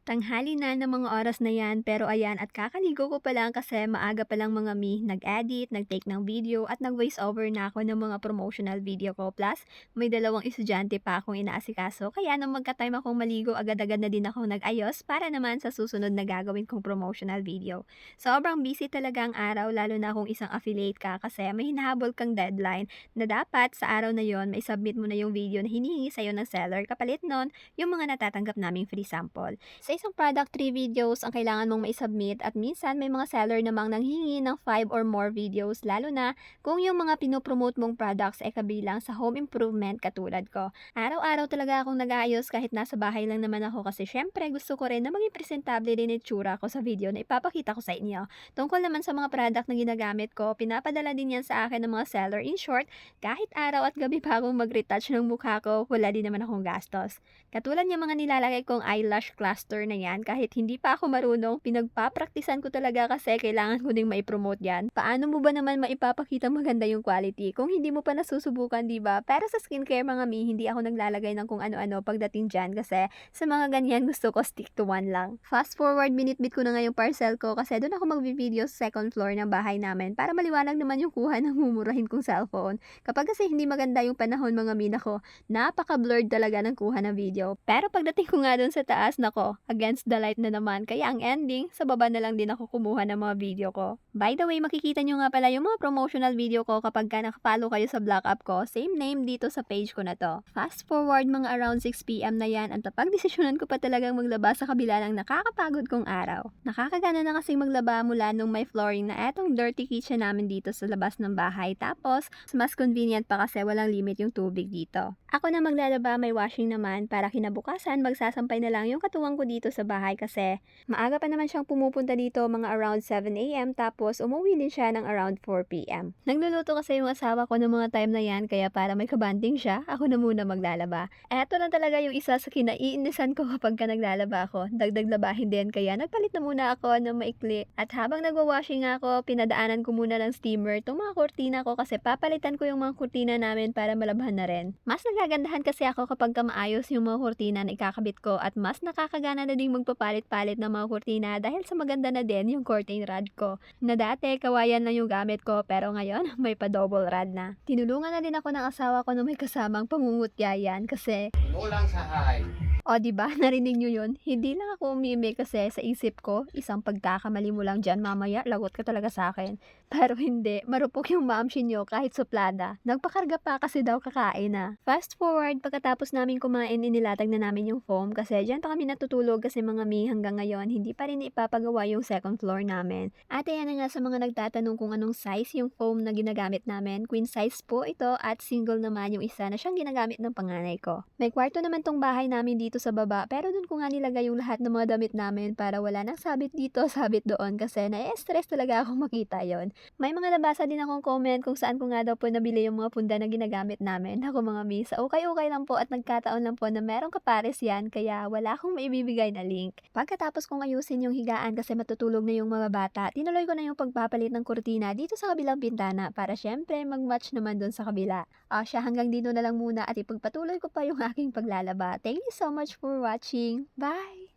Tanghali na ng mga oras na yan pero ayan at kakaligo ko pa lang kasi maaga pa lang mga nag-edit, nag-take ng video at nag-voice over na ako ng mga promotional video ko. Plus, may dalawang estudyante pa akong inaasikaso kaya nung magka-time akong maligo agad-agad na din ako nag-ayos para naman sa susunod na gagawin kong promotional video. Sobrang busy talaga ang araw lalo na kung isang affiliate ka kasi may hinahabol kang deadline na dapat sa araw na yon may submit mo na yung video na hinihingi sa'yo ng seller kapalit nun yung mga natatanggap naming free sample. Sa isang product, 3 videos ang kailangan mong mai-submit at minsan may mga seller namang nanghingi ng 5 or more videos lalo na kung yung mga pinopromote mong products ay kabilang sa home improvement katulad ko. Araw-araw talaga akong nag-aayos kahit nasa bahay lang naman ako kasi syempre gusto ko rin na maging presentable din itsura ko sa video na ipapakita ko sa inyo. Tungkol naman sa mga product na ginagamit ko, pinapadala din yan sa akin ng mga seller. In short, kahit araw at gabi pa akong mag-retouch ng mukha ko, wala din naman akong gastos. Katulad yung mga nilalagay kong eyelash cluster na yan, kahit hindi pa ako marunong, pinagpapraktisan ko talaga kasi kailangan ko ding mai-promote yan. Paano mo ba naman maipapakita maganda yung quality kung hindi mo pa nasusubukan, di ba? Pero sa skincare mga hindi ako naglalagay ng kung ano-ano pagdating dyan kasi sa mga ganyan gusto ko stick to one lang. Fast forward, binitbit ko na nga yung parcel ko kasi doon ako magvi-video sa second floor ng bahay namin para maliwanag naman yung kuha ng mumurahin kong cellphone. Kapag kasi hindi maganda yung panahon mga ko, napaka-blurred talaga ng kuha ng video. Pero pagdating ko nga doon sa taas, nako, against the light na naman. Kaya ang ending, sa baba na lang din ako kumuha ng mga video ko. By the way, makikita nyo nga pala yung mga promotional video ko kapag ka nakafollow kayo sa Black App ko. Same name dito sa page ko na to. Fast forward mga around 6 PM na yan at napag-desisyonan ko pa talagang maglaba sa kabila ng nakakapagod kong araw. Nakakagana na kasing maglaba mula nung may flooring na etong dirty kitchen namin dito sa labas ng bahay. Tapos, mas convenient pa kasi walang limit yung tubig dito. Ako na maglalaba, may washing naman para kinabukasan magsasampay na lang yung katuwang ko dito sa bahay kasi maaga pa naman siyang pumupunta dito mga around 7 AM tapos umuwi din siya ng around 4 PM. Nagluluto kasi yung asawa ko ng mga time na yan kaya para may kabanding siya, ako na muna maglalaba. Eto na talaga yung isa sa kinaiinisan ko kapag ka naglalaba ako. Dagdag labahin din kaya nagpalit na muna ako ng maikli. At habang nagwa-washing ako, pinadaanan ko muna ng steamer itong mga kurtina ko kasi papalitan ko yung mga kurtina namin para malabhan na rin. Mas nagagandahan kasi ako kapag maayos yung mga kurtina na ikakabit ko at mas nakakagana na ding magpapalit-palit ng mga kurtina dahil sa maganda na din yung curtain rod ko. Na dati kawayan lang yung gamit ko pero ngayon may pa double rod na. Tinulungan na din ako ng asawa ko na may kasamang pangungutya yan kasi Kulang sa hay. o, di ba? Narinig niyo 'yun? Hindi lang ako umimik kasi sa isip ko, isang pagkakamali mo lang diyan mamaya lagot ka talaga sa akin. Pero hindi, marupok yung mamshi niyo kahit suplada. Nagpakarga pa kasi daw kakain na. Fast forward, pagkatapos namin kumain, inilatag na namin yung foam kasi diyan pa kami natutulog kasi mga hanggang ngayon hindi pa rin ipapagawa yung second floor namin. At ayan na nga sa mga nagtatanong kung anong size yung foam na ginagamit namin. Queen size po ito at single naman yung isa na siyang ginagamit ng panganay ko. May kwarto naman tong bahay namin dito sa baba pero dun ko nga nilagay yung lahat ng mga damit namin para wala nang sabit dito, sabit doon kasi na-stress talaga akong makita yon. May mga nabasa din akong comment kung saan ko nga daw po nabili yung mga punda na ginagamit namin. Ako mga sa ukay-ukay lang po at nagkataon lang po na merong kapares yan kaya wala akong maibibigay na link. Pagkatapos kong ayusin yung higaan kasi matutulog na yung mga bata, tinuloy ko na yung pagpapalit ng kurtina dito sa kabilang bintana para syempre mag-match naman dun sa kabila. Siya hanggang dito na lang muna at ipagpatuloy ko pa yung aking paglalaba. Thank you so much for watching. Bye!